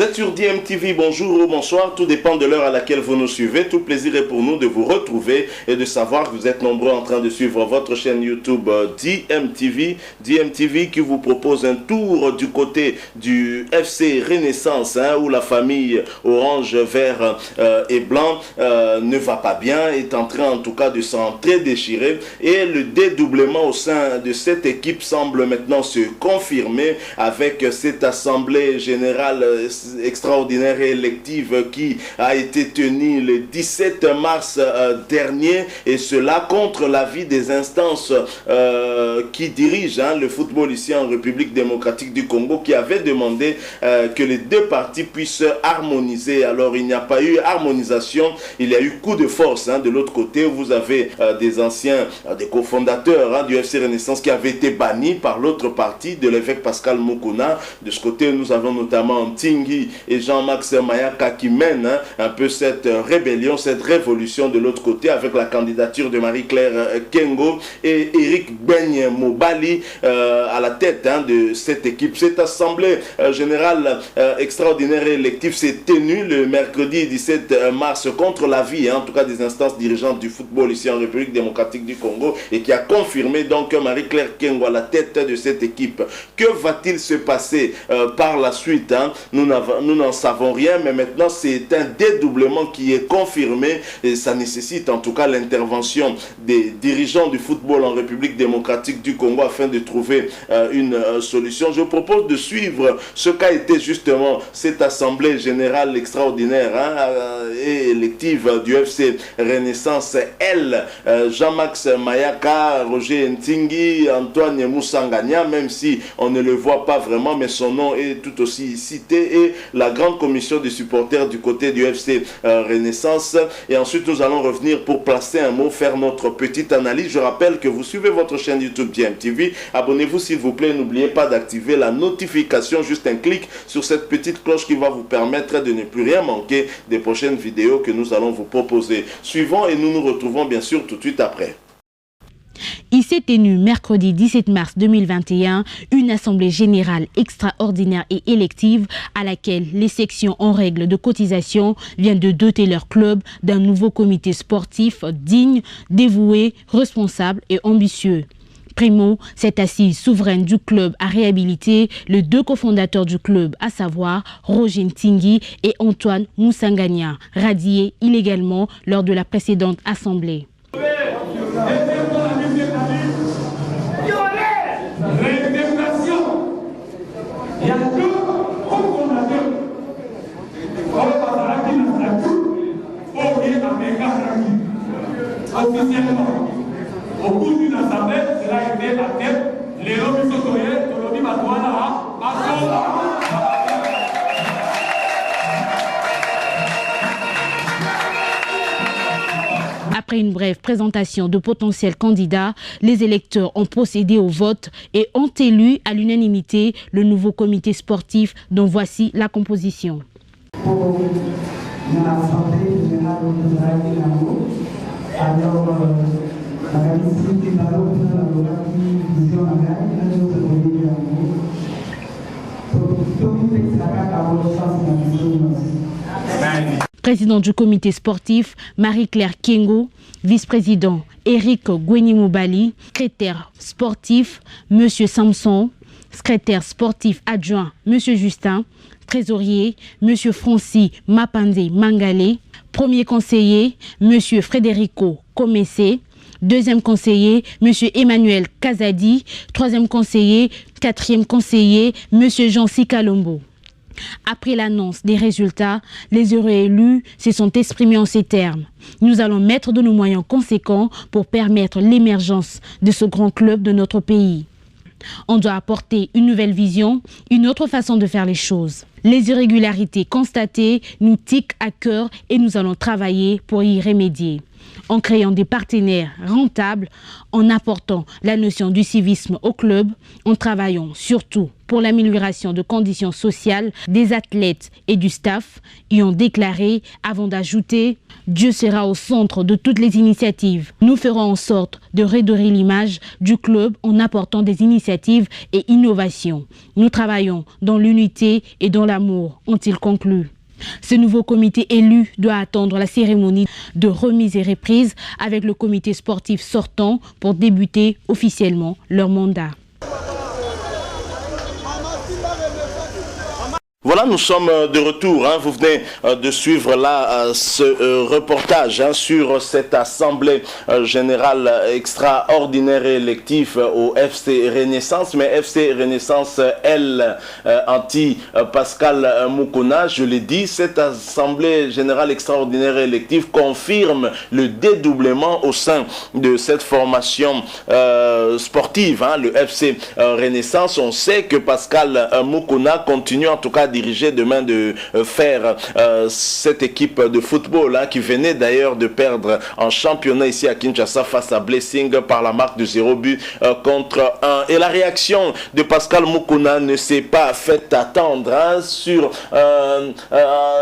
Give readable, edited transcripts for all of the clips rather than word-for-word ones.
Vous êtes sur DMTV, bonjour ou bonsoir, tout dépend de l'heure à laquelle vous nous suivez. Tout plaisir est pour nous de vous retrouver et de savoir que vous êtes nombreux en train de suivre votre chaîne YouTube DMTV. DMTV qui vous propose un tour du côté du FC Renaissance, où la famille orange, vert et blanc ne va pas bien, est en train en tout cas de s'en très déchirer. Et le dédoublement au sein de cette équipe semble maintenant se confirmer avec cette assemblée générale extraordinaire et élective qui a été tenue le 17 mars dernier, et cela contre l'avis des instances qui dirigent le football ici en République démocratique du Congo, qui avaient demandé que les deux parties puissent harmoniser. Alors il n'y a pas eu harmonisation, il y a eu coup de force. De l'autre côté, vous avez des anciens, des cofondateurs du FC Renaissance qui avaient été bannis par l'autre partie de l'évêque Pascal Mukuna. De ce côté, nous avons notamment Ntingi et Jean-Max Mayaka qui mènent un peu cette rébellion, cette révolution de l'autre côté, avec la candidature de Marie-Claire Kengo et Eric Ben Mobali à la tête de cette équipe. Cette assemblée générale extraordinaire et élective s'est tenue le mercredi 17 mars contre l'avis, en tout cas des instances dirigeantes du football ici en République démocratique du Congo, et qui a confirmé donc Marie-Claire Kengo à la tête de cette équipe. Que va-t-il se passer par la suite? Nous n'en savons rien, mais maintenant c'est un dédoublement qui est confirmé, et ça nécessite en tout cas l'intervention des dirigeants du football en République démocratique du Congo afin de trouver une solution. Je propose de suivre ce qu'a été justement cette assemblée générale extraordinaire et élective du FC Renaissance. Jean-Max Mayaka, Roger Ntingi, Antoine Moussangania, même si on ne le voit pas vraiment, mais son nom est tout aussi cité, et la grande commission des supporters du côté du FC Renaissance. Et ensuite nous allons revenir pour placer un mot, faire notre petite analyse. Je rappelle que vous suivez votre chaîne YouTube DMTV. Abonnez-vous s'il vous plaît, n'oubliez pas d'activer la notification, juste un clic sur cette petite cloche qui va vous permettre de ne plus rien manquer des prochaines vidéos que nous allons vous proposer. Suivons et nous nous retrouvons bien sûr tout de suite après. Il s'est tenu mercredi 17 mars 2021 une assemblée générale extraordinaire et élective à laquelle les sections en règle de cotisation viennent de doter leur club d'un nouveau comité sportif digne, dévoué, responsable et ambitieux. Primo, cette assise souveraine du club a réhabilité les deux cofondateurs du club, à savoir Roger Ntingi et Antoine Moussangania, radiés illégalement lors de la précédente assemblée. Au cours d'une assemblée, cela a été la tête, les lobbies sotoyés, le lobby Matouana, Après une brève présentation de potentiels candidats, les électeurs ont procédé au vote et ont élu à l'unanimité le nouveau comité sportif dont voici la composition. Pour l'Assemblée générale Président du comité sportif, Marie-Claire Kengo. Vice-président, Eric Gwenimobali. Secrétaire sportif, M. Samson. Secrétaire sportif adjoint, M. Justin. Trésorier, M. Francis Mapande Mangale. Premier conseiller, M. Frédérico Komessé. Deuxième conseiller, M. Emmanuel Kazadi. Troisième conseiller, quatrième conseiller, M. Jean-Cy Kalombo. Après l'annonce des résultats, les heureux élus se sont exprimés en ces termes. Nous allons mettre de nos moyens conséquents pour permettre l'émergence de ce grand club de notre pays. On doit apporter une nouvelle vision, une autre façon de faire les choses. Les irrégularités constatées nous tiquent à cœur et nous allons travailler pour y remédier. en créant des partenaires rentables, en apportant la notion du civisme au club, en travaillant surtout pour l'amélioration de conditions sociales des athlètes et du staff, y ont déclaré avant d'ajouter « Dieu sera au centre de toutes les initiatives. Nous ferons en sorte de redorer l'image du club en apportant des initiatives et innovations. Nous travaillons dans l'unité et dans l'amour », ont-ils conclu. Ce nouveau comité élu doit attendre la cérémonie de remise et reprise avec le comité sportif sortant pour débuter officiellement leur mandat. Voilà, nous sommes de retour. Vous venez de suivre là ce reportage sur cette assemblée générale extraordinaire et élective au FC Renaissance. Mais FC Renaissance, elle, anti-Pascal Moukouna, je l'ai dit, cette assemblée générale extraordinaire et élective confirme le dédoublement au sein de cette formation sportive, le FC Renaissance. On sait que Pascal Moukouna continue en tout cas diriger demain de faire cette équipe de football qui venait d'ailleurs de perdre en championnat ici à Kinshasa face à Blessing par la marque de 0 but contre 1. Et la réaction de Pascal Moukouna ne s'est pas fait attendre sur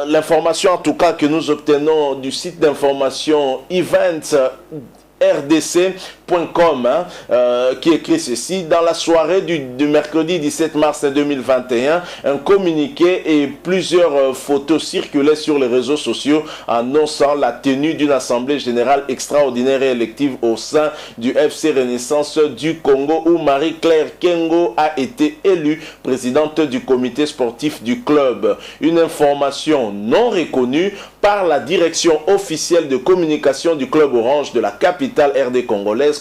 l'information en tout cas que nous obtenons du site d'information Events rdc.com qui écrit ceci: dans la soirée du mercredi 17 mars 2021, un communiqué et plusieurs photos circulaient sur les réseaux sociaux annonçant la tenue d'une assemblée générale extraordinaire et élective au sein du FC Renaissance du Congo où Marie-Claire Kengo a été élue présidente du comité sportif du club. Une information non reconnue par la direction officielle de communication du club orange de la capitale RD congolaise.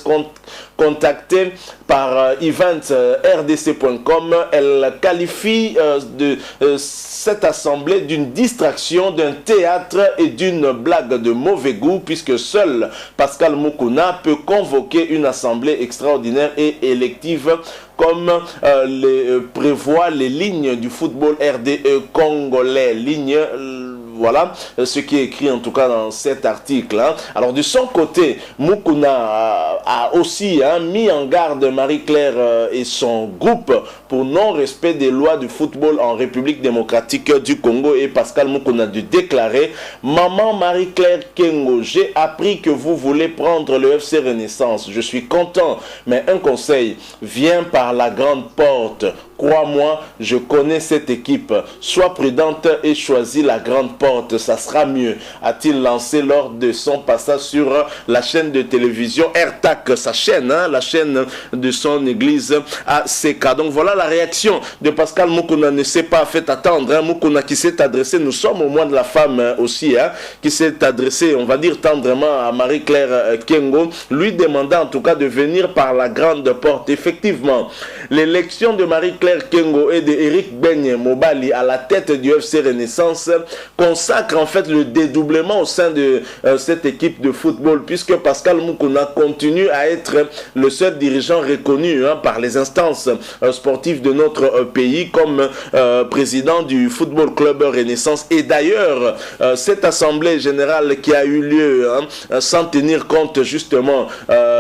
Contactée par eventrdc.com, elle qualifie de cette assemblée d'une distraction, d'un théâtre et d'une blague de mauvais goût puisque seul Pascal Moukouna peut convoquer une assemblée extraordinaire et élective comme les prévoient les lignes du football RDE congolais. Voilà ce qui est écrit en tout cas dans cet article. Alors de son côté, Moukouna a aussi mis en garde Marie-Claire et son groupe pour non-respect des lois du football en République démocratique du Congo. Et Pascal Moukouna a dû déclarer: Maman Marie-Claire Kengo, j'ai appris que vous voulez prendre le FC Renaissance. Je suis content, mais un conseil, viens par la grande porte. Crois-moi, je connais cette équipe. Sois prudente et choisis la grande porte, ça sera mieux, a-t-il lancé lors de son passage sur la chaîne de télévision RTAC, sa chaîne, la chaîne de son église ACK. Donc voilà la réaction de Pascal Moukouna ne s'est pas fait attendre. Moukouna qui s'est adressé, nous sommes au mois de la femme aussi, qui s'est adressé, on va dire tendrement à Marie-Claire Kengo, lui demandant en tout cas de venir par la grande porte. Effectivement, l'élection de Marie-Claire Kengo et de Eric Benye Mobali à la tête du FC Renaissance consacre en fait le dédoublement au sein de cette équipe de football puisque Pascal Moukouna continue à être le seul dirigeant reconnu par les instances sportives de notre pays comme président du Football Club Renaissance. Et d'ailleurs, cette assemblée générale qui a eu lieu sans tenir compte justement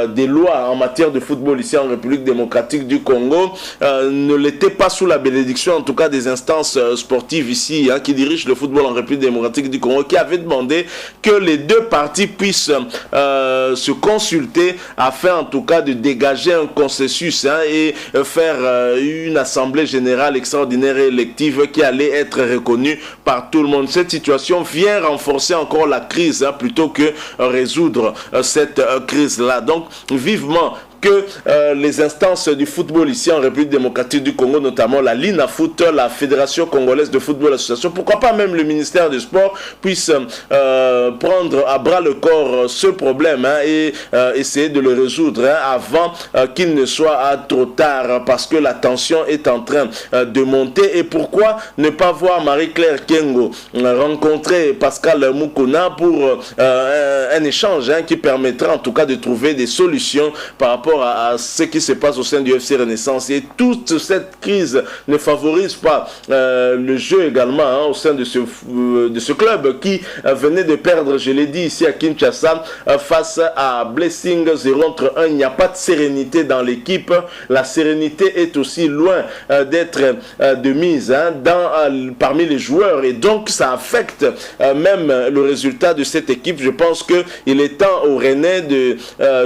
des lois en matière de football ici en République démocratique du Congo ne l'était pas sous la bénédiction en tout cas des instances sportives ici qui dirigent le football en République démocratique du Congo, qui avait demandé que les deux parties puissent se consulter afin en tout cas de dégager un consensus et faire une assemblée générale extraordinaire et élective qui allait être reconnue par tout le monde. Cette situation vient renforcer encore la crise plutôt que résoudre cette crise là. Donc vivement que les instances du football ici en République démocratique du Congo, notamment la LINAFoot, la Fédération congolaise de football association, pourquoi pas même le ministère des Sports, puissent prendre à bras le corps ce problème et essayer de le résoudre avant qu'il ne soit trop tard, parce que la tension est en train de monter. Et pourquoi ne pas voir Marie-Claire Kengo rencontrer Pascal Moukouna pour un échange qui permettra en tout cas de trouver des solutions par rapport rapport à ce qui se passe au sein du FC Renaissance. Et toute cette crise ne favorise pas le jeu également hein, au sein de ce club qui venait de perdre, je l'ai dit ici à Kinshasa, face à Blessing 0-1. Il n'y a pas de sérénité dans l'équipe. La sérénité est aussi loin d'être de mise hein, parmi les joueurs. Et donc, ça affecte même le résultat de cette équipe. Je pense qu'il est temps aux Rennais de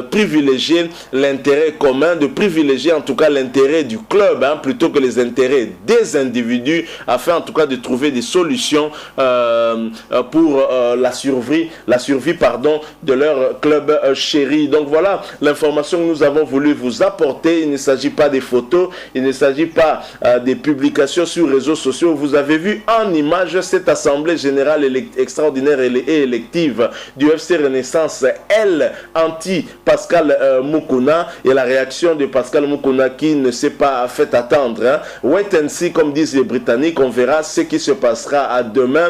privilégier l'intérêt commun, de privilégier en tout cas l'intérêt du club hein, plutôt que les intérêts des individus, afin en tout cas de trouver des solutions pour la survie de leur club chéri. Donc voilà l'information que nous avons voulu vous apporter. Il ne s'agit pas des photos, il ne s'agit pas des publications sur les réseaux sociaux. Vous avez vu en image cette assemblée générale extraordinaire et élective du FC Renaissance, elle anti-Pascal Moukouna, et la réaction de Pascal Moukouna qui ne s'est pas fait attendre. Hein. Wait and see, comme disent les Britanniques, on verra ce qui se passera à demain.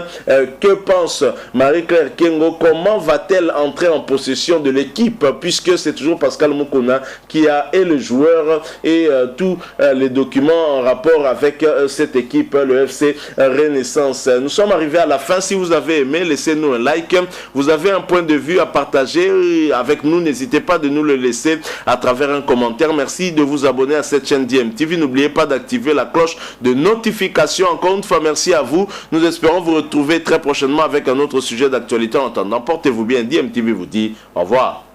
Que pense Marie-Claire Kengo? Comment va-t-elle entrer en possession de l'équipe, puisque c'est toujours Pascal Moukouna qui a et le joueur et tous les documents en rapport avec cette équipe, le FC Renaissance. Nous sommes arrivés à la fin. Si vous avez aimé, laissez-nous un like. Vous avez un point de vue à partager avec nous, n'hésitez pas de nous le laisser à travers un commentaire. Merci de vous abonner à cette chaîne DMTV. N'oubliez pas d'activer la cloche de notification. Encore une fois, merci à vous. Nous espérons vous retrouver très prochainement avec un autre sujet d'actualité. En attendant, portez-vous bien. DMTV vous dit au revoir.